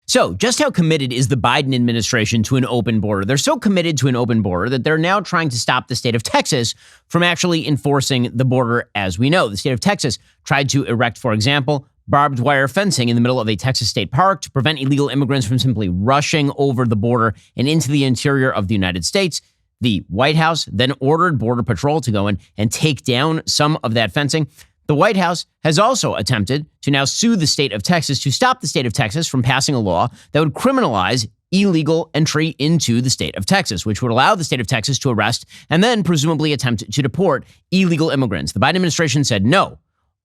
So, just how committed is the Biden administration to an open border? They're so committed to an open border that they're now trying to stop the state of Texas from actually enforcing the border as we know. The state of Texas tried to erect, for example, barbed wire fencing in the middle of a Texas state park to prevent illegal immigrants from simply rushing over the border and into the interior of the United States. The White House then ordered Border Patrol to go in and take down some of that fencing. The White House has also attempted to now sue the state of Texas to stop the state of Texas from passing a law that would criminalize illegal entry into the state of Texas, which would allow the state of Texas to arrest and then presumably attempt to deport illegal immigrants. The Biden administration said, no,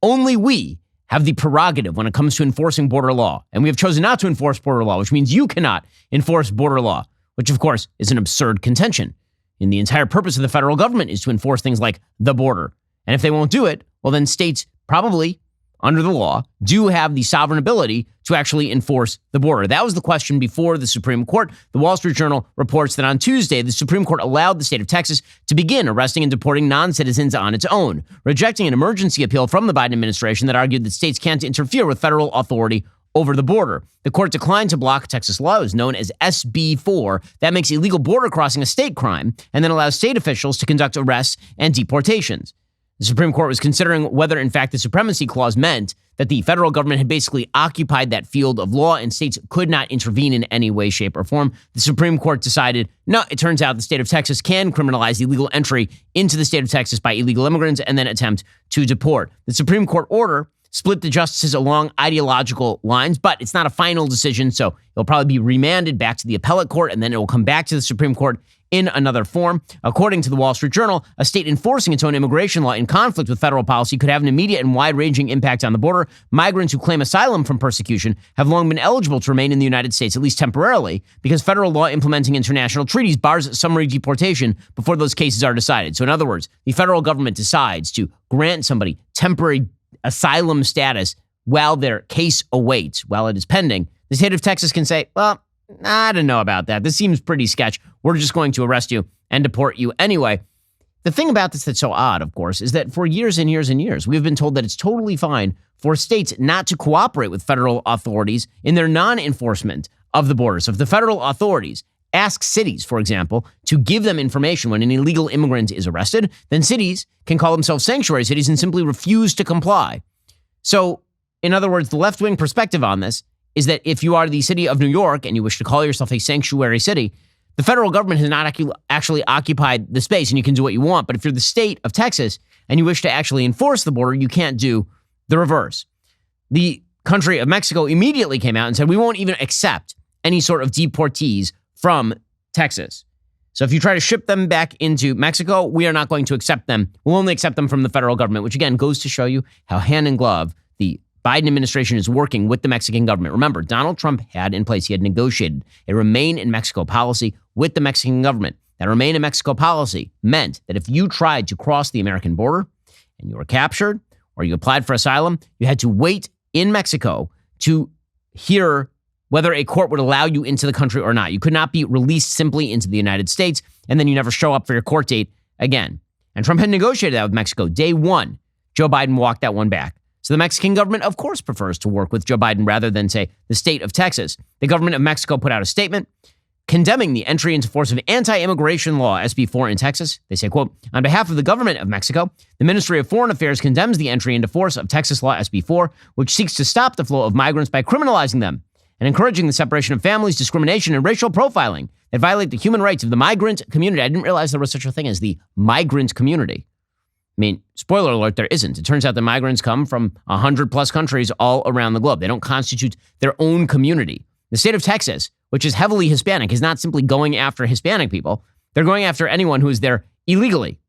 only we have the prerogative when it comes to enforcing border law. And we have chosen not to enforce border law, which means you cannot enforce border law, which of course is an absurd contention. And the entire purpose of the federal government is to enforce things like the border. And if they won't do it, well, then states probably, under the law, do have the sovereign ability to actually enforce the border. That was the question before the Supreme Court. The Wall Street Journal reports that on Tuesday, the Supreme Court allowed the state of Texas to begin arresting and deporting non-citizens on its own, rejecting an emergency appeal from the Biden administration that argued that states can't interfere with federal authority over the border. The court declined to block Texas laws known as SB 4 that makes illegal border crossing a state crime and then allows state officials to conduct arrests and deportations. The Supreme Court was considering whether, in fact, the Supremacy Clause meant that the federal government had basically occupied that field of law and states could not intervene in any way, shape, or form. The Supreme Court decided, no, it turns out the state of Texas can criminalize illegal entry into the state of Texas by illegal immigrants and then attempt to deport. The Supreme Court order split the justices along ideological lines, but it's not a final decision, so it'll probably be remanded back to the appellate court, and then it will come back to the Supreme Court in another form. According to the Wall Street Journal, a state enforcing its own immigration law in conflict with federal policy could have an immediate and wide-ranging impact on the border. Migrants who claim asylum from persecution have long been eligible to remain in the United States, at least temporarily, because federal law implementing international treaties bars summary deportation before those cases are decided. So in other words, the federal government decides to grant somebody temporary asylum status while their case awaits, while it is pending. The state of Texas can say, well, I don't know about that. This seems pretty sketch. We're just going to arrest you and deport you anyway. The thing about this that's so odd, of course, is that for years and years and years, we've been told that it's totally fine for states not to cooperate with federal authorities in their non-enforcement of the border. So if the federal authorities ask cities, for example, to give them information when an illegal immigrant is arrested, then cities can call themselves sanctuary cities and simply refuse to comply. So, in other words, the left-wing perspective on this is that if you are the city of New York and you wish to call yourself a sanctuary city, the federal government has not actually occupied the space and you can do what you want. But if you're the state of Texas and you wish to actually enforce the border, you can't do the reverse. The country of Mexico immediately came out and said, we won't even accept any sort of deportees from Texas. So if you try to ship them back into Mexico, we are not going to accept them. We'll only accept them from the federal government, which again goes to show you how hand in glove the Biden administration is working with the Mexican government. Remember, Donald Trump had in place, he had negotiated a Remain in Mexico policy with the Mexican government. That Remain in Mexico policy meant that if you tried to cross the American border and you were captured or you applied for asylum, you had to wait in Mexico to hear whether a court would allow you into the country or not. You could not be released simply into the United States, and then you never show up for your court date again. And Trump had negotiated that with Mexico. Day one, Joe Biden walked that one back. So the Mexican government, of course, prefers to work with Joe Biden rather than, say, the state of Texas. The government of Mexico put out a statement condemning the entry into force of anti-immigration law, SB 4 in Texas. They say, quote, on behalf of the government of Mexico, the Ministry of Foreign Affairs condemns the entry into force of Texas law SB 4, which seeks to stop the flow of migrants by criminalizing them and encouraging the separation of families, discrimination, and racial profiling that violate the human rights of the migrant community. I didn't realize there was such a thing as the migrant community. I mean, spoiler alert, there isn't. It turns out that migrants come from 100 plus countries all around the globe. They don't constitute their own community. The state of Texas, which is heavily Hispanic, is not simply going after Hispanic people. They're going after anyone who is there illegally.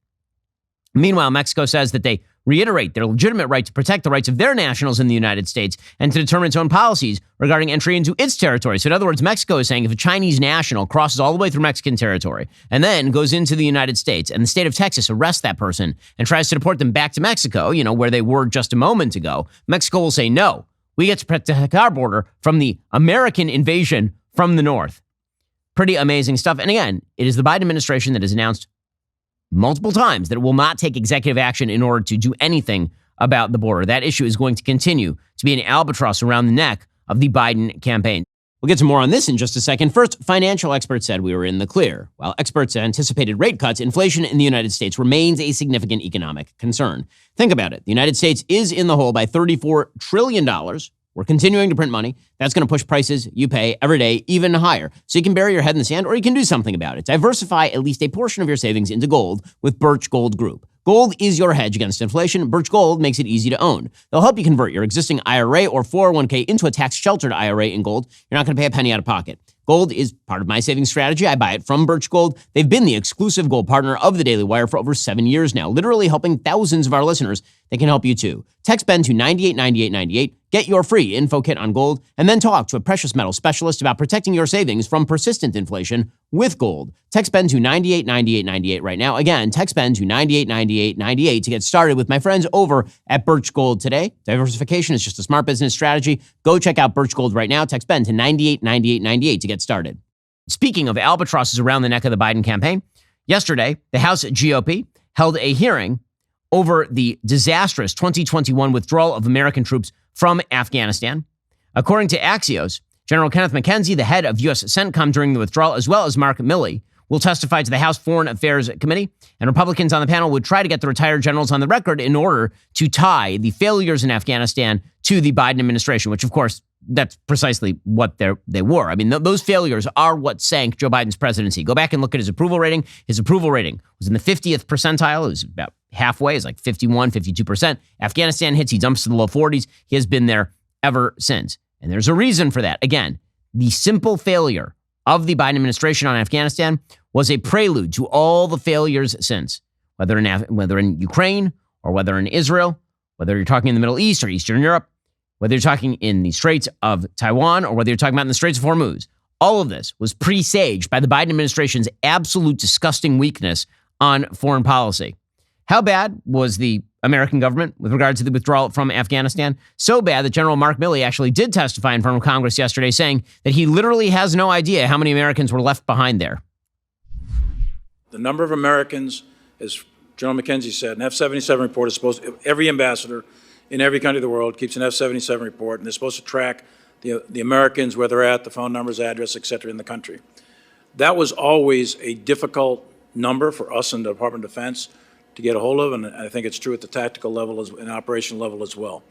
Meanwhile, Mexico says that they reiterate their legitimate right to protect the rights of their nationals in the United States and to determine its own policies regarding entry into its territory. So in other words, Mexico is saying if a Chinese national crosses all the way through Mexican territory and then goes into the United States and the state of Texas arrests that person and tries to deport them back to Mexico, where they were just a moment ago, Mexico will say, no, we get to protect our border from the American invasion from the north. Pretty amazing stuff. And again, it is the Biden administration that has announced multiple times that it will not take executive action in order to do anything about the border. That issue is going to continue to be an albatross around the neck of the Biden campaign. We'll get to more on this in just a second. First, financial experts said we were in the clear. While experts anticipated rate cuts, inflation in the United States remains a significant economic concern. Think about it. The United States is in the hole by $34 trillion. We're continuing to print money. That's going to push prices you pay every day even higher. So you can bury your head in the sand or you can do something about it. Diversify at least a portion of your savings into gold with Birch Gold Group. Gold is your hedge against inflation. Birch Gold makes it easy to own. They'll help you convert your existing IRA or 401k into a tax-sheltered IRA in gold. You're not going to pay a penny out of pocket. Gold is part of my savings strategy. I buy it from Birch Gold. They've been the exclusive gold partner of the Daily Wire for over 7 years now, literally helping thousands of our listeners. They can help you too. Text Ben to 989898. Get your free info kit on gold, and then talk to a precious metal specialist about protecting your savings from persistent inflation with gold. Text Ben to 989898 right now. Again, text Ben to 989898 to get started with my friends over at Birch Gold today. Diversification is just a smart business strategy. Go check out Birch Gold right now. Text Ben to 989898 to get started. Speaking of albatrosses around the neck of the Biden campaign, yesterday, the House GOP held a hearing over the disastrous 2021 withdrawal of American troops from Afghanistan. According to Axios, General Kenneth McKenzie, the head of U.S. CENTCOM during the withdrawal, as well as Mark Milley, will testify to the House Foreign Affairs Committee, and Republicans on the panel would try to get the retired generals on the record in order to tie the failures in Afghanistan to the Biden administration, which, of course, that's precisely what they were. I mean, those failures are what sank Joe Biden's presidency. Go back and look at his approval rating. His approval rating was in the 50th percentile. It was about halfway. It's like 51, 52%. Afghanistan hits, he jumps to the low 40s. He has been there ever since. And there's a reason for that. Again, the simple failure of the Biden administration on Afghanistan was a prelude to all the failures since, whether in Ukraine or whether in Israel, whether you're talking in the Middle East or Eastern Europe, whether you're talking in the Straits of Taiwan or whether you're talking about in the Straits of Hormuz. All of this was presaged by the Biden administration's absolute disgusting weakness on foreign policy. How bad was the American government with regard to the withdrawal from Afghanistan? So bad that General Mark Milley actually did testify in front of Congress yesterday saying that he literally has no idea how many Americans were left behind there. The number of Americans, as General McKenzie said, an F-77 report is supposed to, every ambassador in every country of the world keeps an F-77 report, and they're supposed to track the Americans, where they're at, the phone numbers, address, et cetera, in the country. That was always a difficult number for us in the Department of Defense to get a hold of, and I think it's true at the tactical level and operational level as well.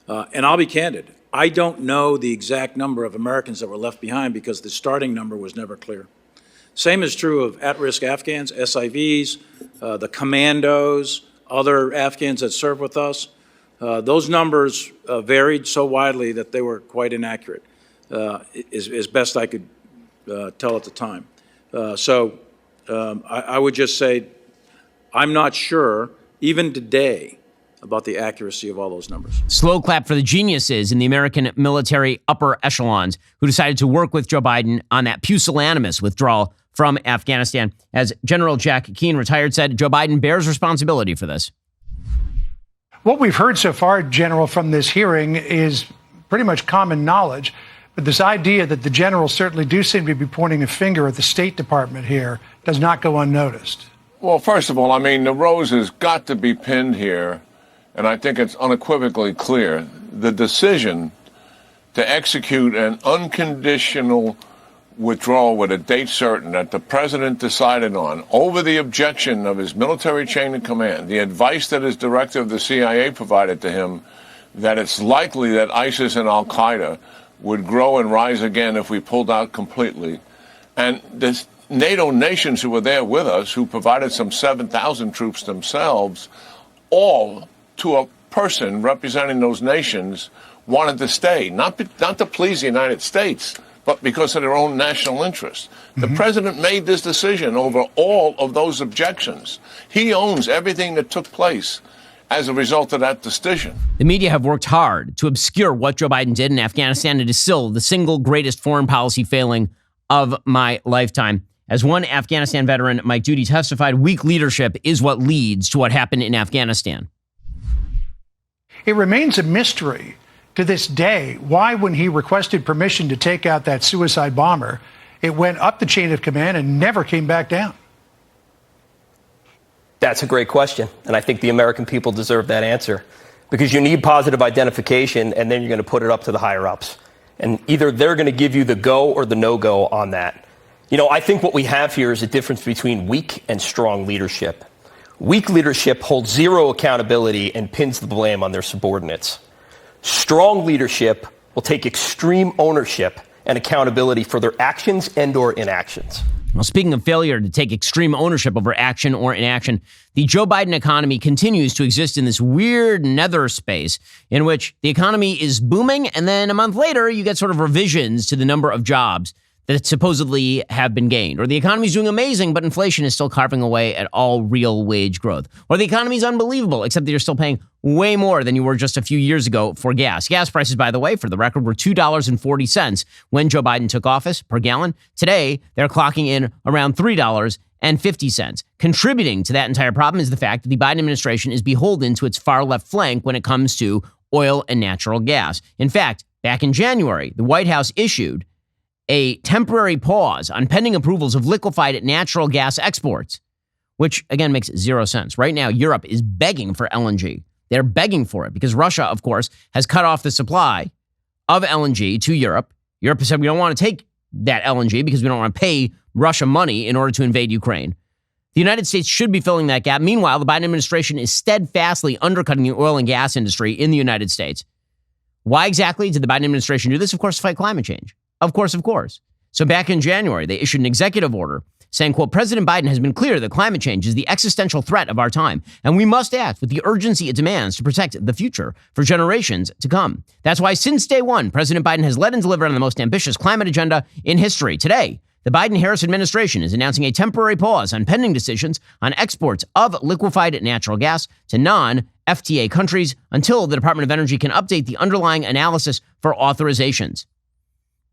And I'll be candid, I don't know the exact number of Americans that were left behind because the starting number was never clear. Same is true of at-risk Afghans, SIVs, the commandos, other Afghans that serve with us. Those numbers varied so widely that they were quite inaccurate, as best I could tell at the time. I would just say I'm not sure, even today, about the accuracy of all those numbers. Slow clap for the geniuses in the American military upper echelons who decided to work with Joe Biden on that pusillanimous withdrawal from Afghanistan. As General Jack Keane, retired, said, Joe Biden bears responsibility for this. What we've heard so far, General, from this hearing is pretty much common knowledge. But this idea that the generals certainly do seem to be pointing a finger at the State Department here does not go unnoticed. Well, first of all, I mean, the rose has got to be pinned here, and I think it's unequivocally clear. The decision to execute an unconditional withdrawal with a date certain that the president decided on over the objection of his military chain of command, the advice that his director of the CIA provided to him, that it's likely that ISIS and al-Qaeda would grow and rise again if we pulled out completely. And the NATO nations who were there with us, who provided some 7,000 troops themselves, all to a person representing those nations wanted to stay, not to please the United States, but because of their own national interest. The president made this decision over all of those objections. He owns everything that took place as a result of that decision. The media have worked hard to obscure what Joe Biden did in Afghanistan. It is still the single greatest foreign policy failing of my lifetime. As one Afghanistan veteran, Mike Duty, testified, weak leadership is what leads to what happened in Afghanistan. It remains a mystery to this day why, when he requested permission to take out that suicide bomber, it went up the chain of command and never came back down. That's a great question, and I think the American people deserve that answer, because you need positive identification, and then you're going to put it up to the higher-ups. And either they're going to give you the go or the no-go on that. You know, I think what we have here is a difference between weak and strong leadership. Weak leadership holds zero accountability and pins the blame on their subordinates. Strong leadership will take extreme ownership and accountability for their actions and/or inactions. Well, speaking of failure to take extreme ownership over action or inaction, the Joe Biden economy continues to exist in this weird nether space in which the economy is booming, and then a month later, you get sort of revisions to the number of jobs that supposedly have been gained. Or the economy is doing amazing, but inflation is still carving away at all real wage growth. Or the economy is unbelievable, except that you're still paying way more than you were just a few years ago for gas. Gas prices, by the way, for the record, were $2.40 when Joe Biden took office per gallon. Today, they're clocking in around $3.50. Contributing to that entire problem is the fact that the Biden administration is beholden to its far left flank when it comes to oil and natural gas. In fact, back in January, the White House issued a temporary pause on pending approvals of liquefied natural gas exports, which, again, makes zero sense. Right now, Europe is begging for LNG. They're begging for it because Russia, of course, has cut off the supply of LNG to Europe. Europe said, we don't want to take that LNG because we don't want to pay Russia money in order to invade Ukraine. The United States should be filling that gap. Meanwhile, the Biden administration is steadfastly undercutting the oil and gas industry in the United States. Why exactly did the Biden administration do this? Of course, to fight climate change. Of course. So back in January, they issued an executive order saying, quote, President Biden has been clear that climate change is the existential threat of our time, and we must act with the urgency it demands to protect the future for generations to come. That's why since day one, President Biden has led and delivered on the most ambitious climate agenda in history. Today, the Biden-Harris administration is announcing a temporary pause on pending decisions on exports of liquefied natural gas to non-FTA countries until the Department of Energy can update the underlying analysis for authorizations.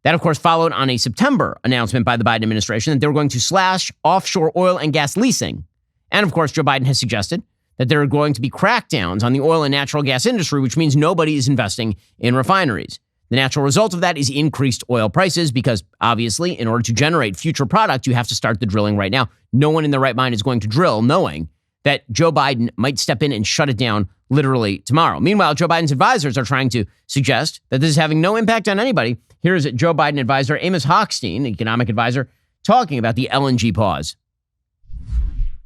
That, of course, followed on a September announcement by the Biden administration that they were going to slash offshore oil and gas leasing. And, of course, Joe Biden has suggested that there are going to be crackdowns on the oil and natural gas industry, which means nobody is investing in refineries. The natural result of that is increased oil prices because, obviously, in order to generate future product, you have to start the drilling right now. No one in their right mind is going to drill knowing that Joe Biden might step in and shut it down literally tomorrow. Meanwhile, Joe Biden's advisors are trying to suggest that this is having no impact on anybody. Here is Joe Biden advisor Amos Hochstein, economic advisor, talking about the LNG pause.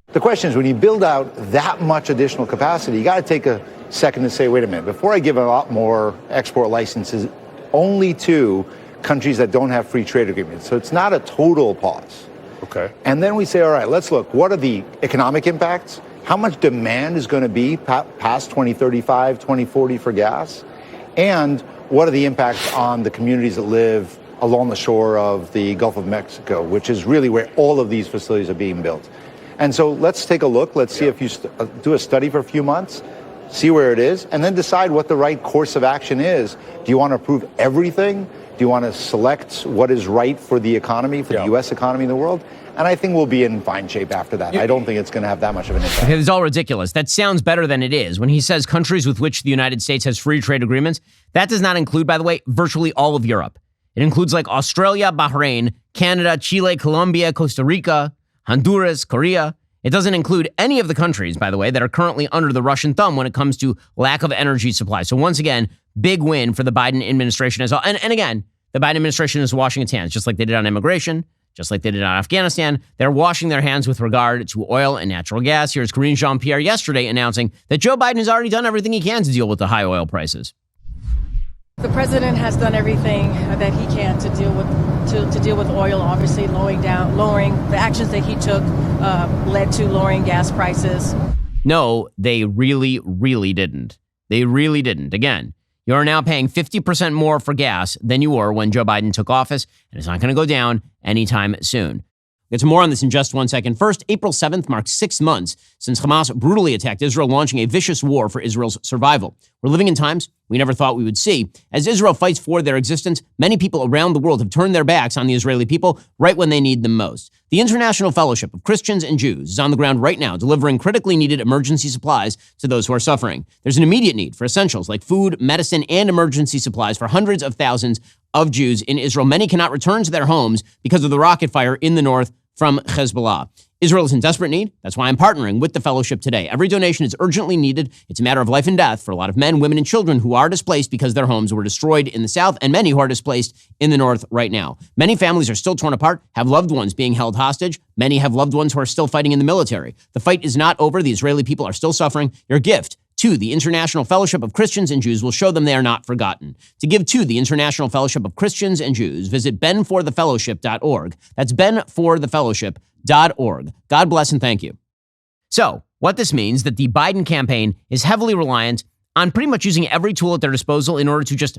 The question is, when you build out that much additional capacity, you got to take a second to say, wait a minute, before I give a lot more export licenses only to countries that don't have free trade agreements. So it's not a total pause. Okay. And then we say, all right, let's look. What are the economic impacts? How much demand is going to be past 2035, 2040 for gas? And what are the impacts on the communities that live along the shore of the Gulf of Mexico, which is really where all of these facilities are being built? And so let's take a look. Let's see if you do a study for a few months, see where it is, and then decide what the right course of action is. Do you want to approve everything? Do you want to select what is right for the economy, for the U.S. economy and the world? And I think we'll be in fine shape after that. I don't think it's going to have that much of an impact. It's all ridiculous. That sounds better than it is. When he says countries with which the United States has free trade agreements, that does not include, by the way, virtually all of Europe. It includes like Australia, Bahrain, Canada, Chile, Colombia, Costa Rica, Honduras, Korea. It doesn't include any of the countries, by the way, that are currently under the Russian thumb when it comes to lack of energy supply. So once again, big win for the Biden administration as well. And again, the Biden administration is washing its hands, just like they did on immigration, just like they did on Afghanistan. They're washing their hands with regard to oil and natural gas. Here's Karine Jean-Pierre yesterday announcing that Joe Biden has already done everything he can to deal with the high oil prices. The president has done everything that he can to deal with oil. Obviously, lowering the actions that he took led to lowering gas prices. No, they really didn't. They really didn't. Again, you are now paying 50% more for gas than you were when Joe Biden took office, and it's not going to go down anytime soon. We'll get to more on this in just 1 second. First, April 7th marks 6 months since Hamas brutally attacked Israel, launching a vicious war for Israel's survival. We're living in times we never thought we would see. As Israel fights for their existence, many people around the world have turned their backs on the Israeli people right when they need them most. The International Fellowship of Christians and Jews is on the ground right now, delivering critically needed emergency supplies to those who are suffering. There's an immediate need for essentials like food, medicine, and emergency supplies for hundreds of thousands of Jews in Israel. Many cannot return to their homes because of the rocket fire in the north from Hezbollah. Israel is in desperate need. That's why I'm partnering with the fellowship today. Every donation is urgently needed. It's a matter of life and death for a lot of men, women, and children who are displaced because their homes were destroyed in the south, and many who are displaced in the north right now. Many families are still torn apart, have loved ones being held hostage. Many have loved ones who are still fighting in the military. The fight is not over. The Israeli people are still suffering. Your gift to the International Fellowship of Christians and Jews will show them they are not forgotten. To give to the International Fellowship of Christians and Jews, visit benforthefellowship.org. That's benforthefellowship.org. God bless and thank you. So, what this means that the Biden campaign is heavily reliant on pretty much using every tool at their disposal in order to just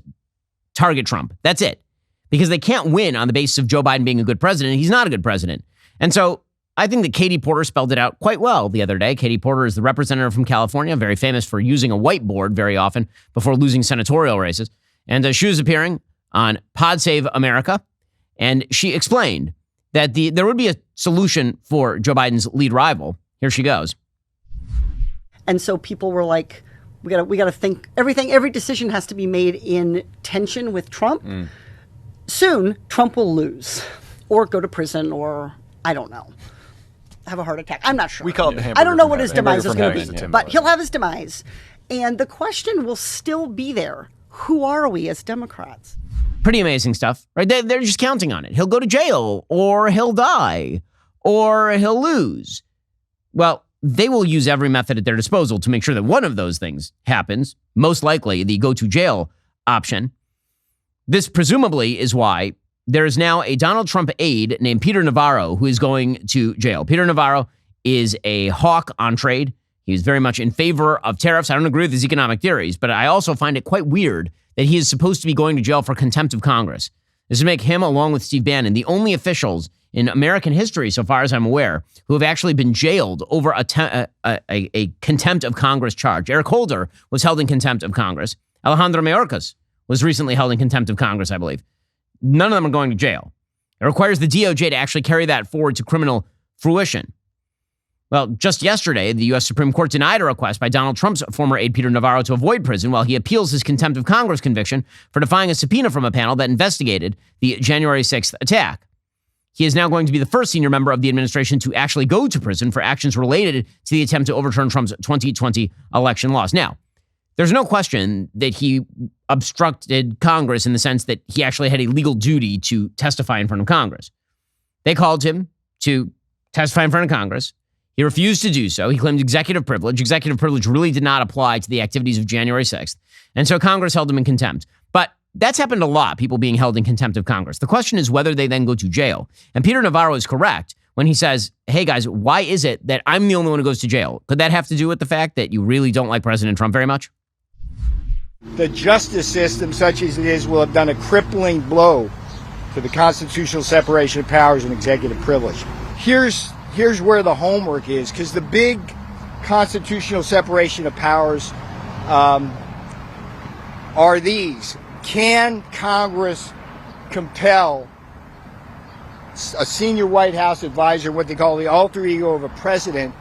target Trump. That's it. Because they can't win on the basis of Joe Biden being a good president. He's not a good president. And so I think that Katie Porter spelled it out quite well the other day. Katie Porter is the representative from California, very famous for using a whiteboard very often before losing senatorial races. And she was appearing on Pod Save America, and she explained that there would be a solution for Joe Biden's lead rival. Here she goes. And so people were like, we got to think every decision has to be made in tension with Trump. Soon, Trump will lose or go to prison or, I don't know, have a heart attack. I'm not sure. We call it the hamburger. I don't know what his demise is going to be, Tim but Miller. he'll have his demise. And the question will still be there. Who are we as Democrats? Pretty amazing stuff, right? They're just counting on it. He'll go to jail, or he'll die, or he'll lose. Well, they will use every method at their disposal to make sure that one of those things happens, most likely the go to jail option. This presumably is why there is now a Donald Trump aide named Peter Navarro who is going to jail. Peter Navarro is a hawk on trade. He's very much in favor of tariffs. I don't agree with his economic theories, but I also find it quite weird that he is supposed to be going to jail for contempt of Congress. This would make him, along with Steve Bannon, the only officials in American history, so far as I'm aware, who have actually been jailed over a contempt of Congress charge. Eric Holder was held in contempt of Congress. Alejandro Mayorkas was recently held in contempt of Congress, I believe. None of them are going to jail. It requires the DOJ to actually carry that forward to criminal fruition. Well, just yesterday, the U.S. Supreme Court denied a request by Donald Trump's former aide Peter Navarro to avoid prison while he appeals his contempt of Congress conviction for defying a subpoena from a panel that investigated the January 6th attack. He is now going to be the first senior member of the administration to actually go to prison for actions related to the attempt to overturn Trump's 2020 election loss. Now, there's no question that he obstructed Congress in the sense that he actually had a legal duty to testify in front of Congress. They called him to testify in front of Congress. He refused to do so. He claimed executive privilege. Executive privilege really did not apply to the activities of January 6th. And so Congress held him in contempt. But that's happened a lot, people being held in contempt of Congress. The question is whether they then go to jail. And Peter Navarro is correct when he says, hey guys, why is it that I'm the only one who goes to jail? Could that have to do with the fact that you really don't like President Trump very much? The justice system, such as it is, will have done a crippling blow to the constitutional separation of powers and executive privilege. Here's where the homework is, because the big constitutional separation of powers are these. Can Congress compel a senior White House advisor, what they call the alter ego of a president,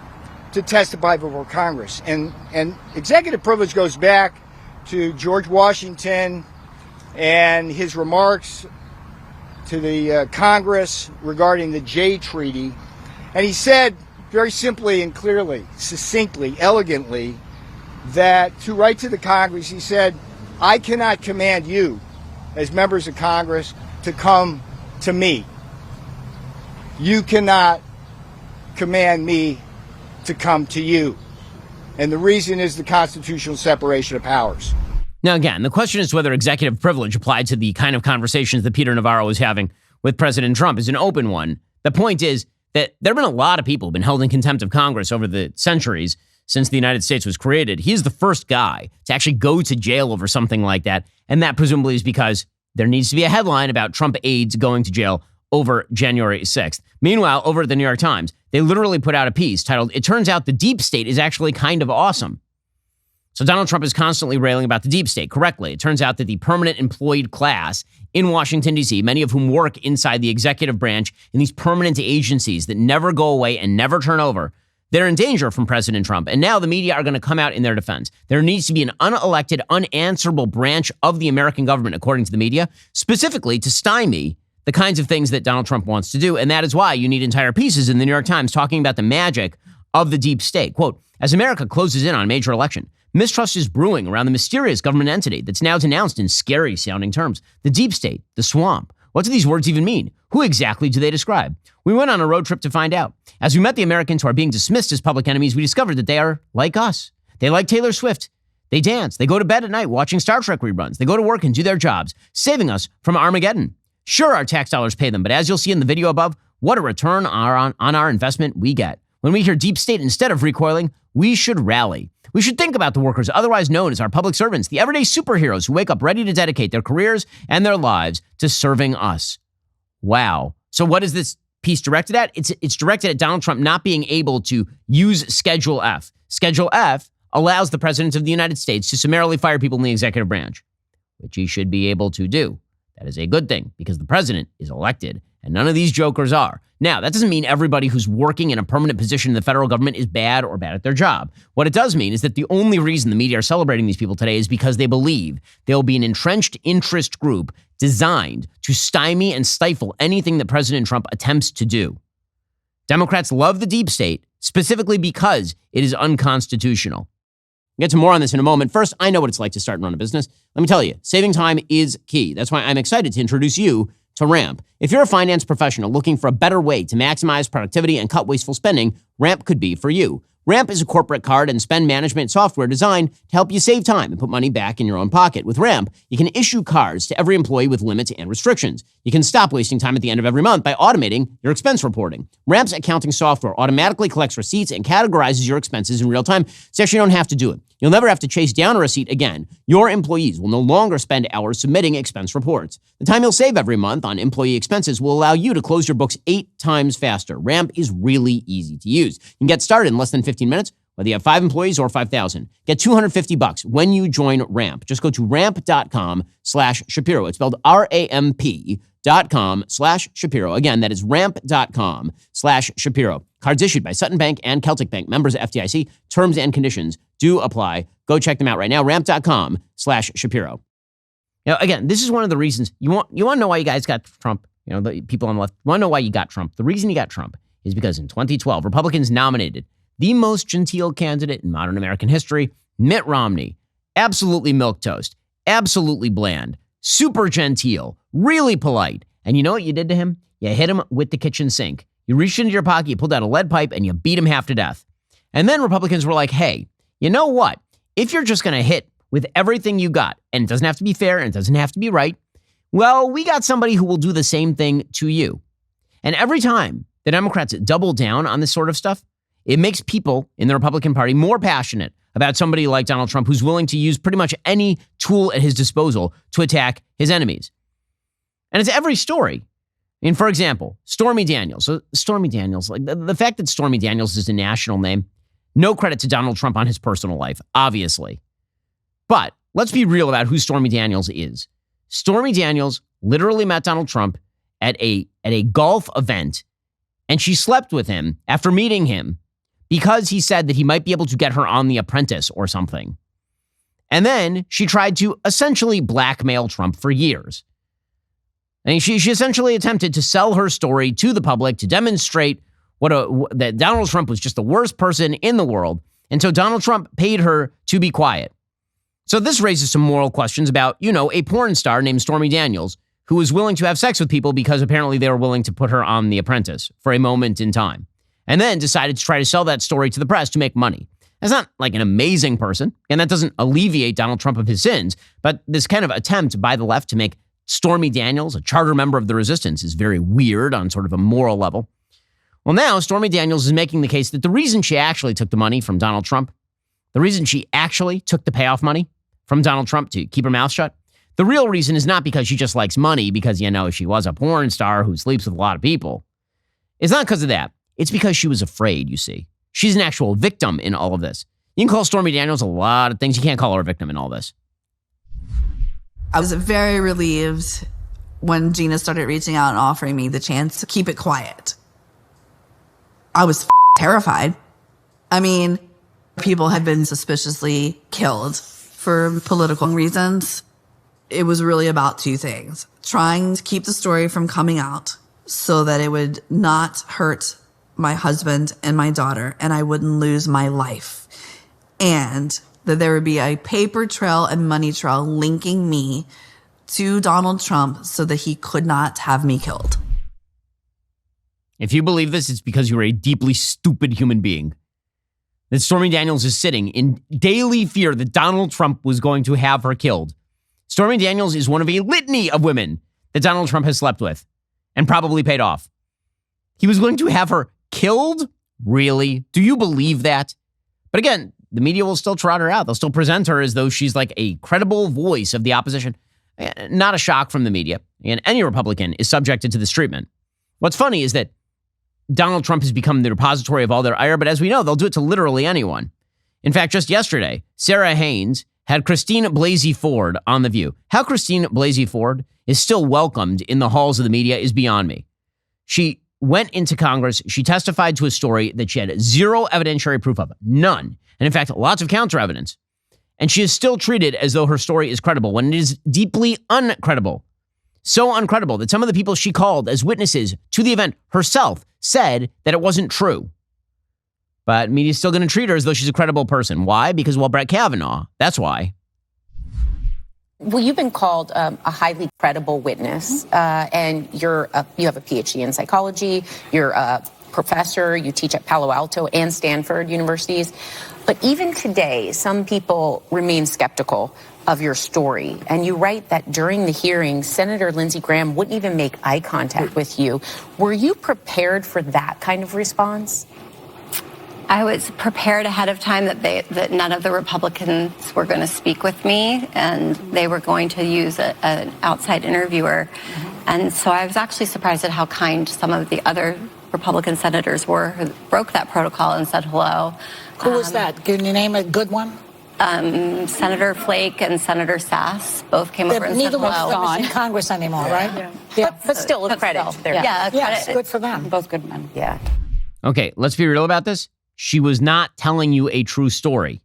to testify before Congress? And executive privilege goes back to George Washington and his remarks to the Congress regarding the Jay Treaty. And he said very simply and clearly, succinctly, elegantly, that to write to the Congress, he said, I cannot command you as members of Congress to come to me. You cannot command me to come to you. And the reason is the constitutional separation of powers. Now, again, the question is whether executive privilege applied to the kind of conversations that Peter Navarro was having with President Trump is an open one. The point is that there have been a lot of people who have been held in contempt of Congress over the centuries since the United States was created. He's the first guy to actually go to jail over something like that. And that presumably is because there needs to be a headline about Trump aides going to jail over January 6th. Meanwhile, over at the New York Times, they literally put out a piece titled, "It turns out the deep state is actually kind of awesome." So Donald Trump is constantly railing about the deep state. Correctly, it turns out that the permanent employed class in Washington, D.C., many of whom work inside the executive branch in these permanent agencies that never go away and never turn over, they're in danger from President Trump. And now the media are going to come out in their defense. There needs to be an unelected, unanswerable branch of the American government, according to the media, specifically to stymie the kinds of things that Donald Trump wants to do. And that is why you need entire pieces in the New York Times talking about the magic of the deep state. Quote, as America closes in on a major election, mistrust is brewing around the mysterious government entity that's now denounced in scary sounding terms. The deep state, the swamp. What do these words even mean? Who exactly do they describe? We went on a road trip to find out. As we met the Americans who are being dismissed as public enemies, we discovered that they are like us. They like Taylor Swift. They dance. They go to bed at night watching Star Trek reruns. They go to work and do their jobs, saving us from Armageddon. Sure, our tax dollars pay them, but as you'll see in the video above, what a return on our investment we get. When we hear deep state instead of recoiling, we should rally. We should think about the workers, otherwise known as our public servants, the everyday superheroes who wake up ready to dedicate their careers and their lives to serving us. Wow. So what is this piece directed at? It's directed at Donald Trump not being able to use Schedule F. Schedule F allows the President of the United States to summarily fire people in the executive branch, which he should be able to do. That is a good thing because the president is elected and none of these jokers are. Now, that doesn't mean everybody who's working in a permanent position in the federal government is bad or bad at their job. What it does mean is that the only reason the media are celebrating these people today is because they believe they'll be an entrenched interest group designed to stymie and stifle anything that President Trump attempts to do. Democrats love the deep state specifically because it is unconstitutional. We'll get to more on this in a moment. First, I know what it's like to start and run a business. Let me tell you, saving time is key. That's why I'm excited to introduce you to Ramp. If you're a finance professional looking for a better way to maximize productivity and cut wasteful spending, Ramp could be for you. Ramp is a corporate card and spend management software designed to help you save time and put money back in your own pocket. With Ramp, you can issue cards to every employee with limits and restrictions. You can stop wasting time at the end of every month by automating your expense reporting. Ramp's accounting software automatically collects receipts and categorizes your expenses in real time, so you actually don't have to do it. You'll never have to chase down a receipt again. Your employees will no longer spend hours submitting expense reports. The time you'll save every month on employee expenses will allow you to close your books 8 times faster. Ramp is really easy to use. You can get started in less than 15 minutes, whether you have 5 employees or 5,000. Get $250 when you join Ramp. Just go to ramp.com/Shapiro. It's spelled RAMP.com/Shapiro. Again, that is ramp.com/Shapiro. Cards issued by Sutton Bank and Celtic Bank, members of FDIC. Terms and conditions do apply. Go check them out right now. Ramp.com/Shapiro. Now, again, this is one of the reasons you want to know why you guys got Trump. You know, the people on the left want to know why you got Trump. The reason you got Trump is because in 2012, Republicans nominated the most genteel candidate in modern American history, Mitt Romney. Absolutely milquetoast, absolutely bland, super genteel, really polite. And you know what you did to him? You hit him with the kitchen sink. You reached into your pocket, you pulled out a lead pipe, and you beat him half to death. And then Republicans were like, hey, you know what? If you're just going to hit with everything you got, and it doesn't have to be fair, and it doesn't have to be right, well, we got somebody who will do the same thing to you. And every time the Democrats double down on this sort of stuff, it makes people in the Republican Party more passionate about somebody like Donald Trump, who's willing to use pretty much any tool at his disposal to attack his enemies. And it's every story. I mean, for example, Stormy Daniels. So Stormy Daniels, like the fact that Stormy Daniels is a national name, no credit to Donald Trump on his personal life, obviously. But let's be real about who Stormy Daniels is. Stormy Daniels literally met Donald Trump at a golf event, and she slept with him after meeting him because he said that he might be able to get her on The Apprentice or something. And then she tried to essentially blackmail Trump for years. And she essentially attempted to sell her story to the public to demonstrate that Donald Trump was just the worst person in the world. And so Donald Trump paid her to be quiet. So this raises some moral questions about, a porn star named Stormy Daniels who was willing to have sex with people because apparently they were willing to put her on The Apprentice for a moment in time, and then decided to try to sell that story to the press to make money. That's not like an amazing person, and that doesn't alleviate Donald Trump of his sins, but this kind of attempt by the left to make Stormy Daniels a charter member of the resistance is very weird on sort of a moral level. Well, now Stormy Daniels is making the case that the reason she actually took the money from Donald Trump, the reason she actually took the payoff money from Donald Trump to keep her mouth shut, the real reason is not because she just likes money, because, she was a porn star who sleeps with a lot of people. It's not because of that. It's because she was afraid, you see. She's an actual victim in all of this. You can call Stormy Daniels a lot of things. You can't call her a victim in all this. I was very relieved when Gina started reaching out and offering me the chance to keep it quiet. I was terrified. I mean, people had been suspiciously killed for political reasons. it was really about two things: trying to keep the story from coming out so that it would not hurt my husband and my daughter and I wouldn't lose my life, and that there would be a paper trail and money trail linking me to Donald Trump so that he could not have me killed. If you believe this, it's because you're a deeply stupid human being. That Stormy Daniels is sitting in daily fear that Donald Trump was going to have her killed. Stormy Daniels is one of a litany of women that Donald Trump has slept with and probably paid off. He was going to have her killed? Really? Do you believe that? But again, the media will still trot her out. They'll still present her as though she's like a credible voice of the opposition. Not a shock from the media. And any Republican is subjected to this treatment. What's funny is that Donald Trump has become the repository of all their ire, but as we know, they'll do it to literally anyone. In fact, just yesterday, Sarah Haines had Christine Blasey Ford on The View. How Christine Blasey Ford is still welcomed in the halls of the media is beyond me. She went into Congress. She testified to a story that she had zero evidentiary proof of. None. And in fact, lots of counter evidence. And she is still treated as though her story is credible when it is deeply uncredible. So uncredible that some of the people she called as witnesses to the event herself said that it wasn't true. But media is still going to treat her as though she's a credible person. Why? Because, well, Brett Kavanaugh. That's why. Well, you've been called a highly credible witness, and you have a PhD in psychology. You're a professor. You teach at Palo Alto and Stanford universities. But even today, some people remain skeptical of your story. And you write that during the hearing, Senator Lindsey Graham wouldn't even make eye contact with you. Were you prepared for that kind of response? I was prepared ahead of time that none of the Republicans were going to speak with me, and they were going to use an outside interviewer. And so I was actually surprised at how kind some of the other Republican senators were who broke that protocol and said hello. Who was that? Can you name a good one? Senator Flake and Senator Sass both came over and said hello. Neither one is in Congress anymore, right? Yeah. But still, a credit. Yeah, good for them. Both good men. Yeah. Okay, let's be real about this. She was not telling you a true story.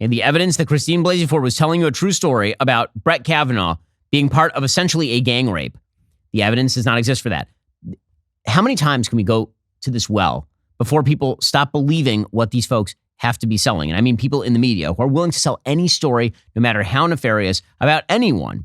And the evidence that Christine Blasey Ford was telling you a true story about Brett Kavanaugh being part of essentially a gang rape, the evidence does not exist for that. How many times can we go to this well before people stop believing what these folks have to be selling? And I mean people in the media who are willing to sell any story, no matter how nefarious, about anyone.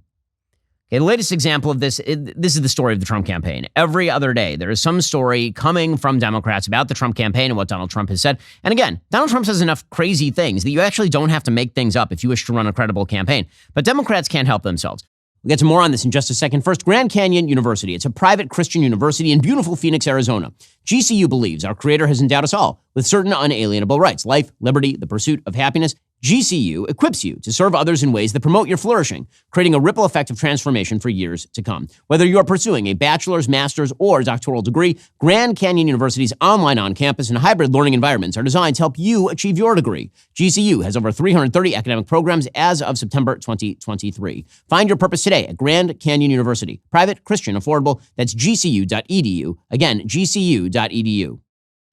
Okay, the latest example of this is the story of the Trump campaign. Every other day, there is some story coming from Democrats about the Trump campaign and what Donald Trump has said. And again, Donald Trump says enough crazy things that you actually don't have to make things up if you wish to run a credible campaign. But Democrats can't help themselves. We'll get to more on this in just a second. First, Grand Canyon University. It's a private Christian university in beautiful Phoenix, Arizona. GCU believes our Creator has endowed us all with certain unalienable rights: life, liberty, the pursuit of happiness. GCU equips you to serve others in ways that promote your flourishing, creating a ripple effect of transformation for years to come. Whether you are pursuing a bachelor's, master's, or doctoral degree, Grand Canyon University's online, on-campus, and hybrid learning environments are designed to help you achieve your degree. GCU has over 330 academic programs as of September 2023. Find your purpose today at Grand Canyon University. Private, Christian, affordable. That's gcu.edu. Again, gcu.edu.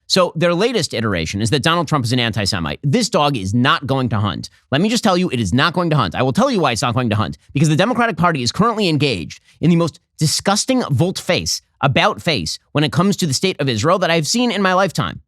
So their latest iteration is that Donald Trump is an anti-Semite. This dog is not going to hunt. Let me just tell you, it is not going to hunt. I will tell you why it's not going to hunt. Because the Democratic Party is currently engaged in the most disgusting volte-face, about-face, when it comes to the state of Israel that I've seen in my lifetime.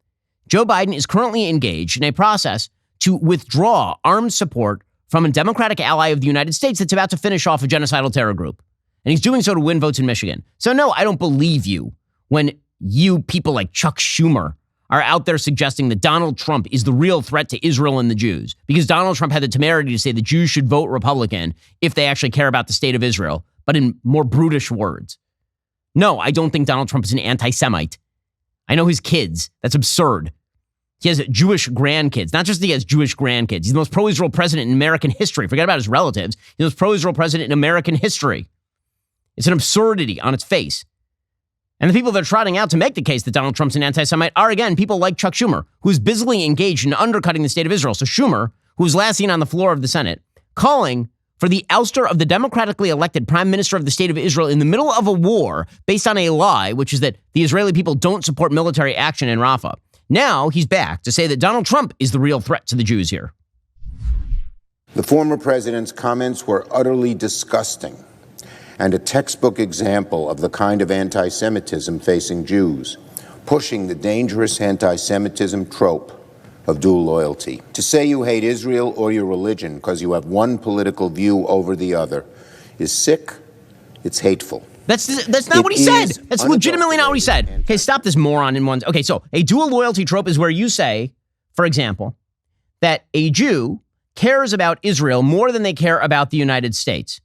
Joe Biden is currently engaged in a process to withdraw armed support from a Democratic ally of the United States that's about to finish off a genocidal terror group. And he's doing so to win votes in Michigan. So no, I don't believe you when you people like Chuck Schumer are out there suggesting that Donald Trump is the real threat to Israel and the Jews, because Donald Trump had the temerity to say the Jews should vote Republican if they actually care about the state of Israel, but in more brutish words. No, I don't think Donald Trump is an anti-Semite. I know his kids. That's absurd. He has Jewish grandkids. Not just that he has Jewish grandkids. He's the most pro-Israel president in American history. Forget about his relatives. He's the most pro-Israel president in American history. It's an absurdity on its face. And the people that are trotting out to make the case that Donald Trump's an anti-Semite are, again, people like Chuck Schumer, who's busily engaged in undercutting the state of Israel. So Schumer, who was last seen on the floor of the Senate, calling for the ouster of the democratically elected prime minister of the state of Israel in the middle of a war based on a lie, which is that the Israeli people don't support military action in Rafah. Now he's back to say that Donald Trump is the real threat to the Jews here. The former president's comments were utterly disgusting and a textbook example of the kind of anti-Semitism facing Jews, pushing the dangerous anti-Semitism trope of dual loyalty. To say you hate Israel or your religion because you have one political view over the other is sick, it's hateful. That's not what he said. That's legitimately not what he said. Okay, stop this moron in one. Okay, so a dual loyalty trope is where you say, for example, that a Jew cares about Israel more than they care about the United States.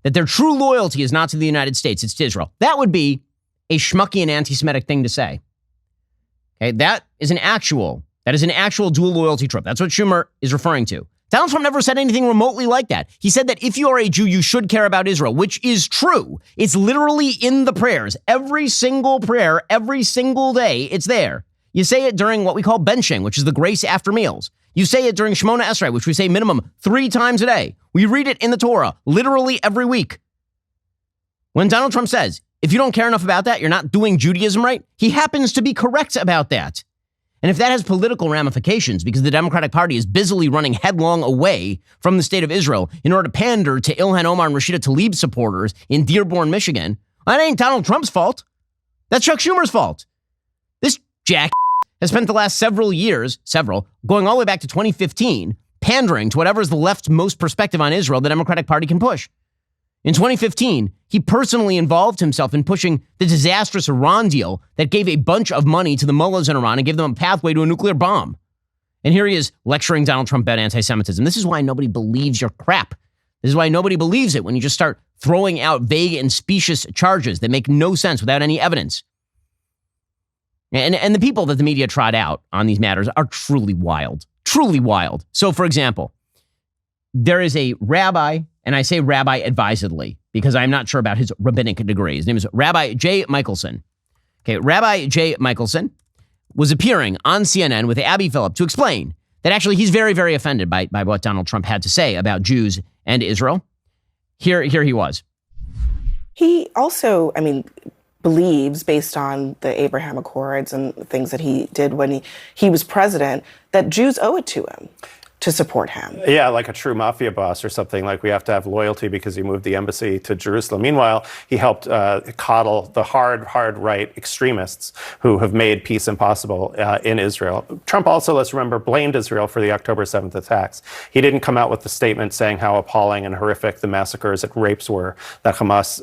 That their true loyalty is not to the United States, it's to Israel. That would be a schmucky and anti-Semitic thing to say. Okay, that is an actual dual loyalty trope. That's what Schumer is referring to. Donald Trump never said anything remotely like that. He said that if you are a Jew, you should care about Israel, which is true. It's literally in the prayers. Every single prayer, every single day, it's there. You say it during what we call benching, which is the grace after meals. You say it during Shemona Esrei, which we say minimum 3 times a day. We read it in the Torah, literally every week. When Donald Trump says, if you don't care enough about that, you're not doing Judaism right, he happens to be correct about that. And if that has political ramifications because the Democratic Party is busily running headlong away from the state of Israel in order to pander to Ilhan Omar and Rashida Tlaib supporters in Dearborn, Michigan, that ain't Donald Trump's fault. That's Chuck Schumer's fault. This jack has spent the last several years, going all the way back to 2015, pandering to whatever is the left's most perspective on Israel the Democratic Party can push. In 2015, he personally involved himself in pushing the disastrous Iran deal that gave a bunch of money to the mullahs in Iran and gave them a pathway to a nuclear bomb. And here he is lecturing Donald Trump about anti-Semitism. This is why nobody believes your crap. This is why nobody believes it when you just start throwing out vague and specious charges that make no sense without any evidence. And the people that the media trot out on these matters are truly wild. Truly wild. So, for example, there is a rabbi, and I say rabbi advisedly because I'm not sure about his rabbinic degree. His name is Rabbi J. Michelson. Okay, Rabbi J. Michelson was appearing on CNN with Abby Phillip to explain that actually he's very, very offended by what Donald Trump had to say about Jews and Israel. Here he was. He also, believes, based on the Abraham Accords and things that he did when he was president, that Jews owe it to him to support him. Yeah, like a true mafia boss or something. Like we have to have loyalty because he moved the embassy to Jerusalem. Meanwhile, he helped coddle the hard right extremists who have made peace impossible in Israel. Trump also, let's remember, blamed Israel for the October 7th attacks. He didn't come out with the statement saying how appalling and horrific the massacres and rapes were that Hamas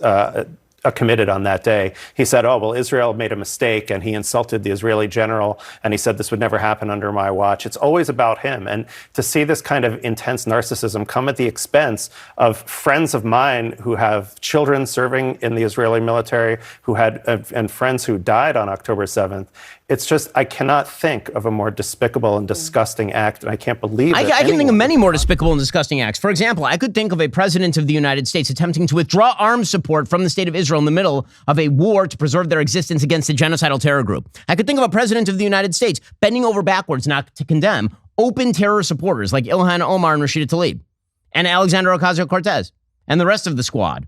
committed on that day. He said, Israel made a mistake, and he insulted the Israeli general, and he said this would never happen under my watch. It's always about him. And to see this kind of intense narcissism come at the expense of friends of mine who have children serving in the Israeli military, who had and friends who died on October 7th, it's just, I cannot think of a more despicable and disgusting act, and I can't believe it. I can think of many more despicable and disgusting acts. For example, I could think of a president of the United States attempting to withdraw arms support from the state of Israel in the middle of a war to preserve their existence against a genocidal terror group. I could think of a president of the United States bending over backwards not to condemn open terror supporters like Ilhan Omar and Rashida Tlaib and Alexandria Ocasio-Cortez and the rest of the squad.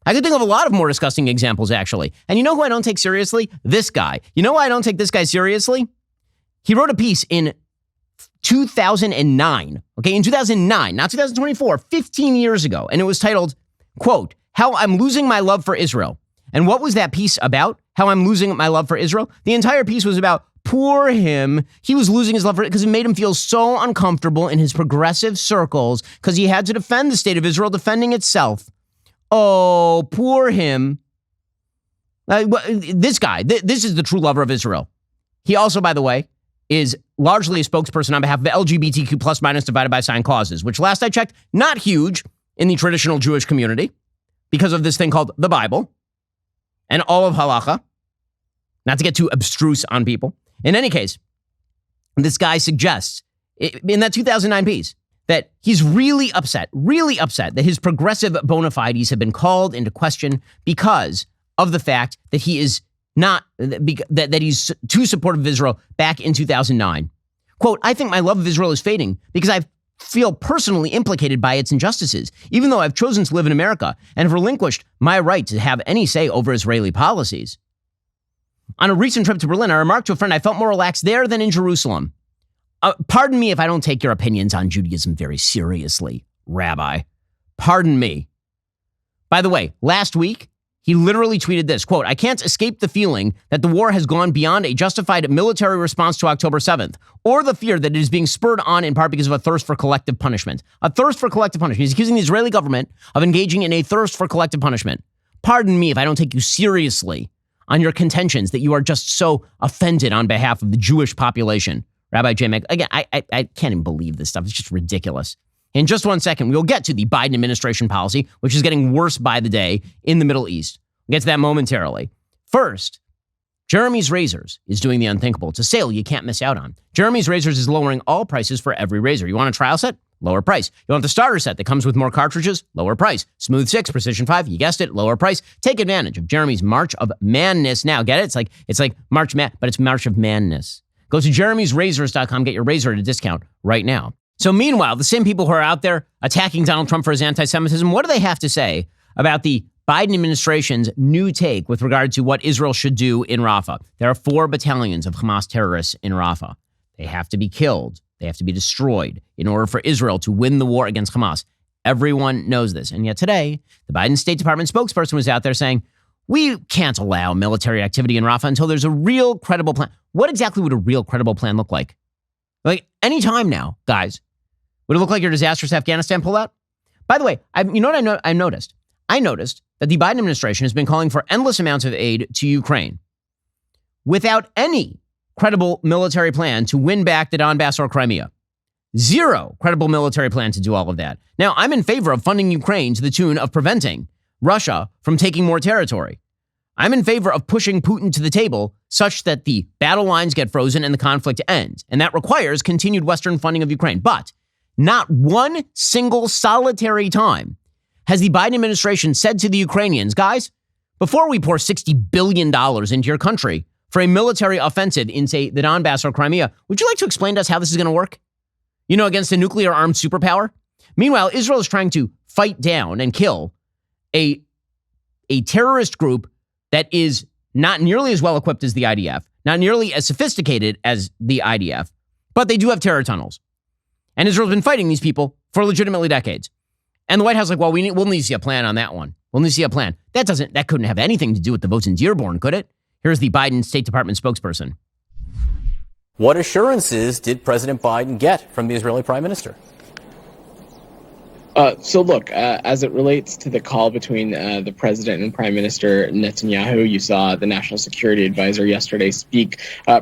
I could think of a lot of more disgusting examples, actually. And you know who I don't take seriously? This guy. You know why I don't take this guy seriously? He wrote a piece in 2009. Okay, in 2009, not 2024, 15 years ago. And it was titled, quote, How I'm Losing My Love for Israel. And what was that piece about? How I'm losing my love for Israel? The entire piece was about poor him. He was losing his love for it because it made him feel so uncomfortable in his progressive circles because he had to defend the state of Israel defending itself. Oh, poor him. This guy, this is the true lover of Israel. He also, by the way, is largely a spokesperson on behalf of LGBTQ plus minus divided by sign causes, which last I checked, not huge in the traditional Jewish community because of this thing called the Bible and all of halacha. Not to get too abstruse on people. In any case, this guy suggests in that 2009 piece that he's really upset that his progressive bona fides have been called into question because of the fact that he is not, that he's too supportive of Israel back in 2009. Quote, I think my love of Israel is fading because I feel personally implicated by its injustices, even though I've chosen to live in America and have relinquished my right to have any say over Israeli policies. On a recent trip to Berlin, I remarked to a friend I felt more relaxed there than in Jerusalem. Pardon me if I don't take your opinions on Judaism very seriously, Rabbi. Pardon me. By the way, last week, he literally tweeted this, quote, "I can't escape the feeling that the war has gone beyond a justified military response to October 7th, or the fear that it is being spurred on in part because of a thirst for collective punishment." A thirst for collective punishment. He's accusing the Israeli government of engaging in a thirst for collective punishment. Pardon me if I don't take you seriously on your contentions that you are just so offended on behalf of the Jewish population. Rabbi J. Meg, again, I can't even believe this stuff. It's just ridiculous. In just 1 second, we'll get to the Biden administration policy, which is getting worse by the day in the Middle East. We'll get to that momentarily. First, Jeremy's Razors is doing the unthinkable. It's a sale you can't miss out on. Jeremy's Razors is lowering all prices for every razor. You want a trial set? Lower price. You want the starter set that comes with more cartridges? Lower price. Smooth 6, Precision 5, you guessed it, lower price. Take advantage of Jeremy's March of Madness now. Get it? It's like March but it's March of Madness. Go to jeremy'srazors.com, get your razor at a discount right now. So meanwhile, the same people who are out there attacking Donald Trump for his anti-Semitism, what do they have to say about the Biden administration's new take with regard to what Israel should do in Rafah? There are 4 battalions of Hamas terrorists in Rafah. They have to be killed. They have to be destroyed in order for Israel to win the war against Hamas. Everyone knows this. And yet today, the Biden State Department spokesperson was out there saying, we can't allow military activity in Rafah until there's a real credible plan. What exactly would a real credible plan look like? Like any time now, guys. Would it look like your disastrous Afghanistan pullout? By the way, I noticed? I noticed that the Biden administration has been calling for endless amounts of aid to Ukraine without any credible military plan to win back the Donbass or Crimea. Zero credible military plan to do all of that. Now, I'm in favor of funding Ukraine to the tune of preventing Russia from taking more territory. I'm in favor of pushing Putin to the table such that the battle lines get frozen and the conflict ends. And that requires continued Western funding of Ukraine. But not one single solitary time has the Biden administration said to the Ukrainians, guys, before we pour $60 billion into your country for a military offensive in, say, the Donbass or Crimea, would you like to explain to us how this is going to work? You know, against a nuclear armed superpower? Meanwhile, Israel is trying to fight down and kill a terrorist group that is not nearly as well equipped as the IDF, not nearly as sophisticated as the IDF, but they do have terror tunnels. And Israel's been fighting these people for legitimately decades. And the White House is like, well, we'll need to see a plan on that one. We'll need to see a plan. That couldn't have anything to do with the votes in Dearborn, could it? Here's the Biden State Department spokesperson. What assurances did President Biden get from the Israeli Prime Minister? So look, as it relates to the call between the president and Prime Minister Netanyahu, you saw the National Security Advisor yesterday speak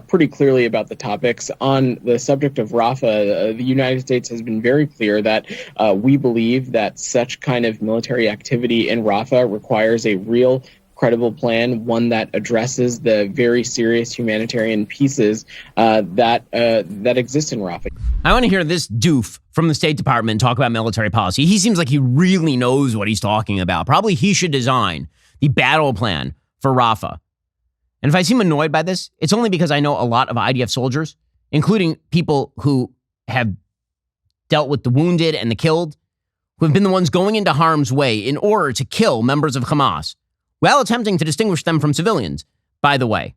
pretty clearly about the topics. On the subject of Rafah, the United States has been very clear that we believe that such kind of military activity in Rafah requires a real credible plan, one that addresses the very serious humanitarian pieces that exist in Rafah. I want to hear this doof from the State Department talk about military policy. He seems like he really knows what he's talking about. Probably he should design the battle plan for Rafah. And if I seem annoyed by this, it's only because I know a lot of IDF soldiers, including people who have dealt with the wounded and the killed, who have been the ones going into harm's way in order to kill members of Hamas, while attempting to distinguish them from civilians, by the way.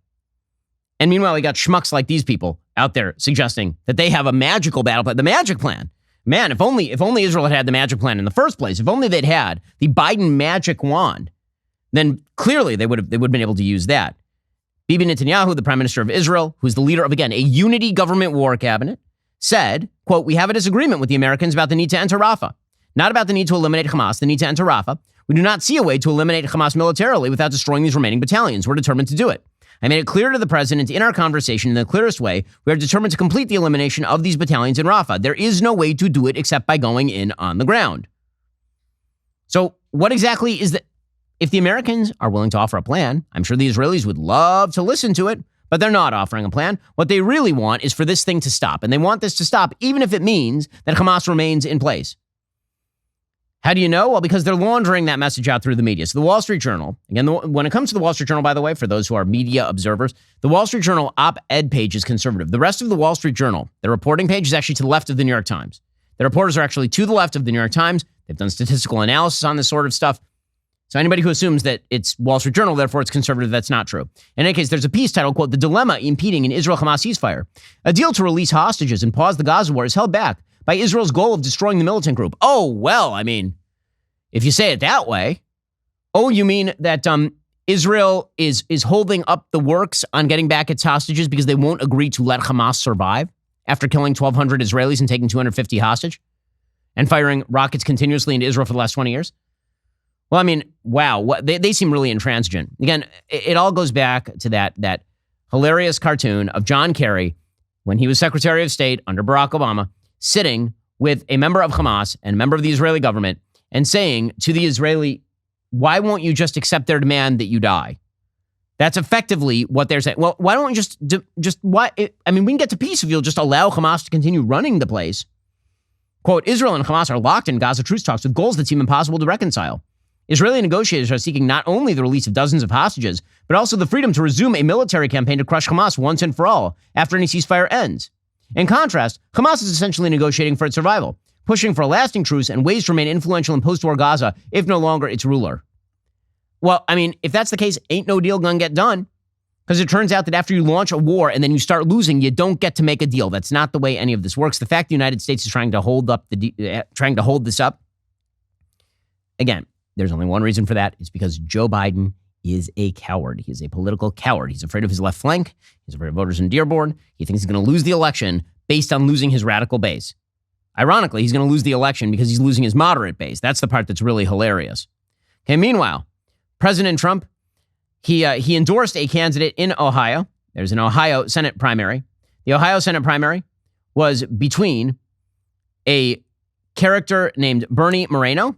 And meanwhile, we got schmucks like these people out there suggesting that they have a magical battle plan. The magic plan. Man, if only Israel had the magic plan in the first place, if only they'd had the Biden magic wand, then clearly they would have been able to use that. Bibi Netanyahu, the Prime Minister of Israel, who's the leader of, again, a unity government war cabinet, said, quote, "We have a disagreement with the Americans about the need to enter Rafah. Not about the need to eliminate Hamas, the need to enter Rafah. We do not see a way to eliminate Hamas militarily without destroying these remaining battalions. We're determined to do it. I made it clear to the president in our conversation in the clearest way, we are determined to complete the elimination of these battalions in Rafah. There is no way to do it except by going in on the ground." So what exactly is that? If the Americans are willing to offer a plan, I'm sure the Israelis would love to listen to it, but they're not offering a plan. What they really want is for this thing to stop. And they want this to stop even if it means that Hamas remains in place. How do you know? Well, because they're laundering that message out through the media. So the Wall Street Journal, again, when it comes to the Wall Street Journal, by the way, for those who are media observers, the Wall Street Journal op-ed page is conservative. The rest of the Wall Street Journal, the reporting page is actually to the left of the New York Times. The reporters are actually to the left of the New York Times. They've done statistical analysis on this sort of stuff. So anybody who assumes that it's Wall Street Journal, therefore it's conservative, that's not true. In any case, there's a piece titled, quote, "The Dilemma Impeding an Israel-Hamas Ceasefire. A deal to release hostages and pause the Gaza war is held back by Israel's goal of destroying the militant group." Oh, well, I mean, if you say it that way. Oh, you mean that Israel is holding up the works on getting back its hostages because they won't agree to let Hamas survive after killing 1,200 Israelis and taking 250 hostage and firing rockets continuously into Israel for the last 20 years? Well, I mean, wow, they seem really intransigent. Again, it all goes back to that hilarious cartoon of John Kerry when he was Secretary of State under Barack Obama, sitting with a member of Hamas and a member of the Israeli government and saying to the Israeli, "Why won't you just accept their demand that you die?" That's effectively what they're saying. Well, why don't we why? I mean, we can get to peace if you'll just allow Hamas to continue running the place. Quote, "Israel and Hamas are locked in Gaza truce talks with goals that seem impossible to reconcile. Israeli negotiators are seeking not only the release of dozens of hostages, but also the freedom to resume a military campaign to crush Hamas once and for all after any ceasefire ends. In contrast, Hamas is essentially negotiating for its survival, pushing for a lasting truce and ways to remain influential in post-war Gaza, if no longer its ruler." Well, I mean, if that's the case, ain't no deal gonna get done. Because it turns out that after you launch a war and then you start losing, you don't get to make a deal. That's not the way any of this works. The fact the United States is trying to hold this up, again, there's only one reason for that. It's because Joe Biden is a coward. He is a political coward. He's afraid of his left flank. He's afraid of voters in Dearborn. He thinks he's going to lose the election based on losing his radical base. Ironically, he's going to lose the election because he's losing his moderate base. That's the part that's really hilarious. Okay, meanwhile, President Trump, he endorsed a candidate in Ohio. There's an Ohio Senate primary. The Ohio Senate primary was between a character named Bernie Moreno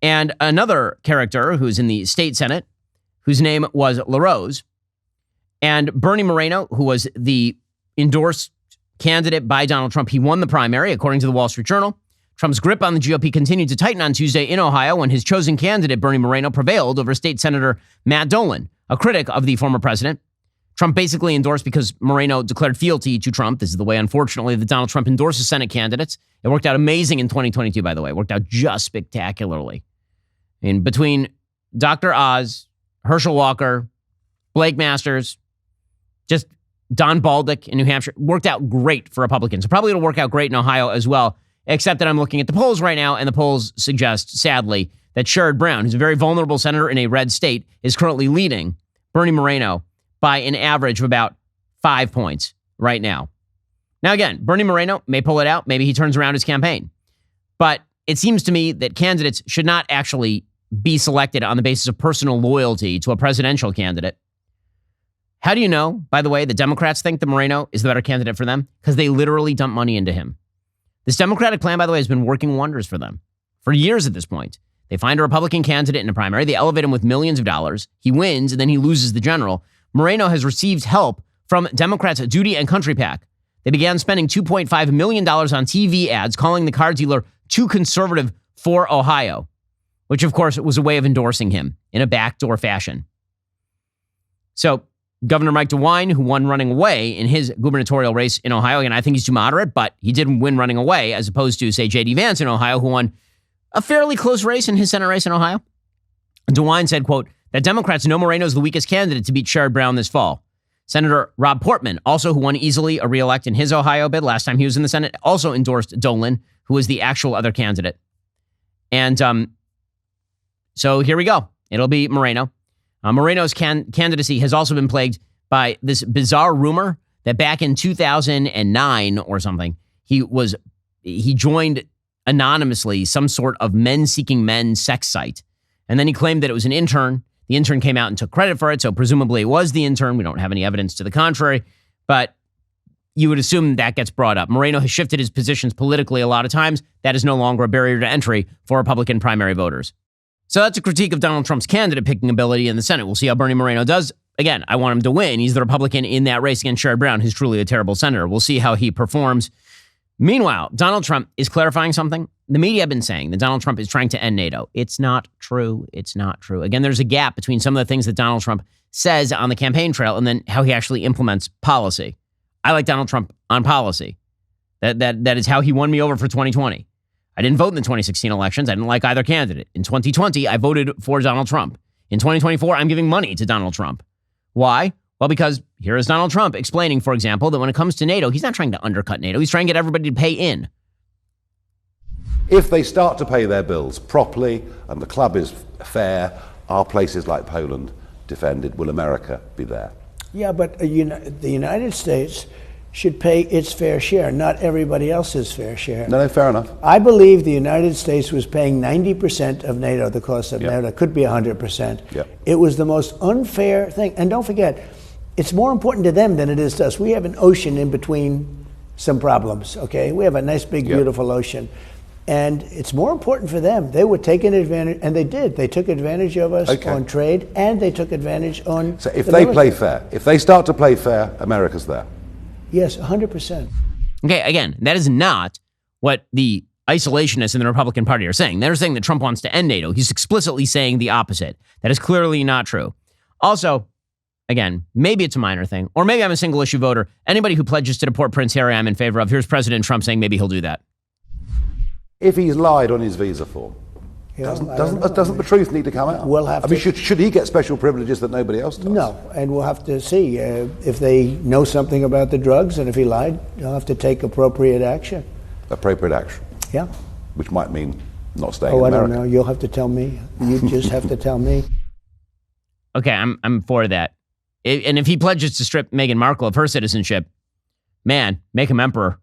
and another character who's in the state Senate, whose name was LaRose. And Bernie Moreno, who was the endorsed candidate by Donald Trump, he won the primary, according to the Wall Street Journal. Trump's grip on the GOP continued to tighten on Tuesday in Ohio when his chosen candidate, Bernie Moreno, prevailed over State Senator Matt Dolan, a critic of the former president. Trump basically endorsed because Moreno declared fealty to Trump. This is the way, unfortunately, that Donald Trump endorses Senate candidates. It worked out amazing in 2022, by the way. It worked out just spectacularly. In between Dr. Oz, Herschel Walker, Blake Masters, just Don Baldick in New Hampshire, worked out great for Republicans. Probably it'll work out great in Ohio as well, except that I'm looking at the polls right now, and the polls suggest, sadly, that Sherrod Brown, who's a very vulnerable senator in a red state, is currently leading Bernie Moreno by an average of about 5 points right now. Now, again, Bernie Moreno may pull it out. Maybe he turns around his campaign. But it seems to me that candidates should not actually be selected on the basis of personal loyalty to a presidential candidate. How do you know, by the way, the Democrats think that Moreno is the better candidate for them? Because they literally dump money into him. This Democratic plan, by the way, has been working wonders for them for years at this point. They find a Republican candidate in a primary. They elevate him with millions of dollars. He wins, and then he loses the general. Moreno has received help from Democrats' Duty and Country PAC. They began spending $2.5 million on TV ads, calling the car dealer too conservative for Ohio, which, of course, was a way of endorsing him in a backdoor fashion. So Governor Mike DeWine, who won running away in his gubernatorial race in Ohio, and I think he's too moderate, but he did win running away, as opposed to, say, J.D. Vance in Ohio, who won a fairly close race in his Senate race in Ohio. DeWine said, quote, that Democrats know Moreno is the weakest candidate to beat Sherrod Brown this fall. Senator Rob Portman, also who won easily a reelect in his Ohio bid last time he was in the Senate, also endorsed Dolan, who was the actual other candidate. And so here we go. It'll be Moreno. Moreno's candidacy has also been plagued by this bizarre rumor that back in 2009 or something, he joined anonymously some sort of men-seeking men sex site. And then he claimed that it was an intern. The intern came out and took credit for it, so presumably it was the intern. We don't have any evidence to the contrary, but you would assume that gets brought up. Moreno has shifted his positions politically a lot of times. That is no longer a barrier to entry for Republican primary voters. So that's a critique of Donald Trump's candidate picking ability in the Senate. We'll see how Bernie Moreno does. Again, I want him to win. He's the Republican in that race against Sherrod Brown, who's truly a terrible senator. We'll see how he performs. Meanwhile, Donald Trump is clarifying something. The media have been saying that Donald Trump is trying to end NATO. It's not true. It's not true. Again, there's a gap between some of the things that Donald Trump says on the campaign trail and then how he actually implements policy. I like Donald Trump on policy. That is how he won me over for 2020. I didn't vote in the 2016 elections. I didn't like either candidate. In 2020, I voted for Donald Trump. In 2024, I'm giving money to Donald Trump. Why? Well, because here is Donald Trump explaining, for example, that when it comes to NATO, he's not trying to undercut NATO. He's trying to get everybody to pay in. If they start to pay their bills properly and the club is fair, are places like Poland defended? Will America be there? Yeah, but the United States should pay its fair share, not everybody else's fair share. No, fair enough. I believe the United States was paying 90% of NATO, the cost of NATO. It could be 100%. It was the most unfair thing. And don't forget, it's more important to them than it is to us. We have an ocean in between some problems, okay? We have a nice, big, beautiful ocean. And it's more important for them. They were taking advantage, and they did. They took advantage of us on trade, and they took advantage on... So if they play fair, if they start to play fair, America's there. Yes, 100%. Okay, again, that is not what the isolationists in the Republican Party are saying. They're saying that Trump wants to end NATO. He's explicitly saying the opposite. That is clearly not true. Also, again, maybe it's a minor thing, or maybe I'm a single issue voter. Anybody who pledges to deport Prince Harry, I'm in favor of. Here's President Trump saying maybe he'll do that. If he's lied on his visa form, doesn't the truth need to come out? We'll have I mean, should he get special privileges that nobody else does? No, and we'll have to see if they know something about the drugs, and if he lied, they'll have to take appropriate action. Appropriate action? Yeah. Which might mean not staying in I America. don't know. You'll have to tell me. You just have to tell me. Okay, I'm for that. And if he pledges to strip Meghan Markle of her citizenship, man, make him emperor.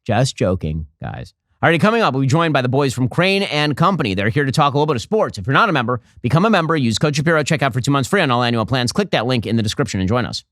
Just joking, guys. All right, coming up, we'll be joined by the boys from Crane and Company. They're here to talk a little bit of sports. If you're not a member, become a member. Use code Shapiro. Check out for 2 months free on all annual plans. Click that link in the description and join us.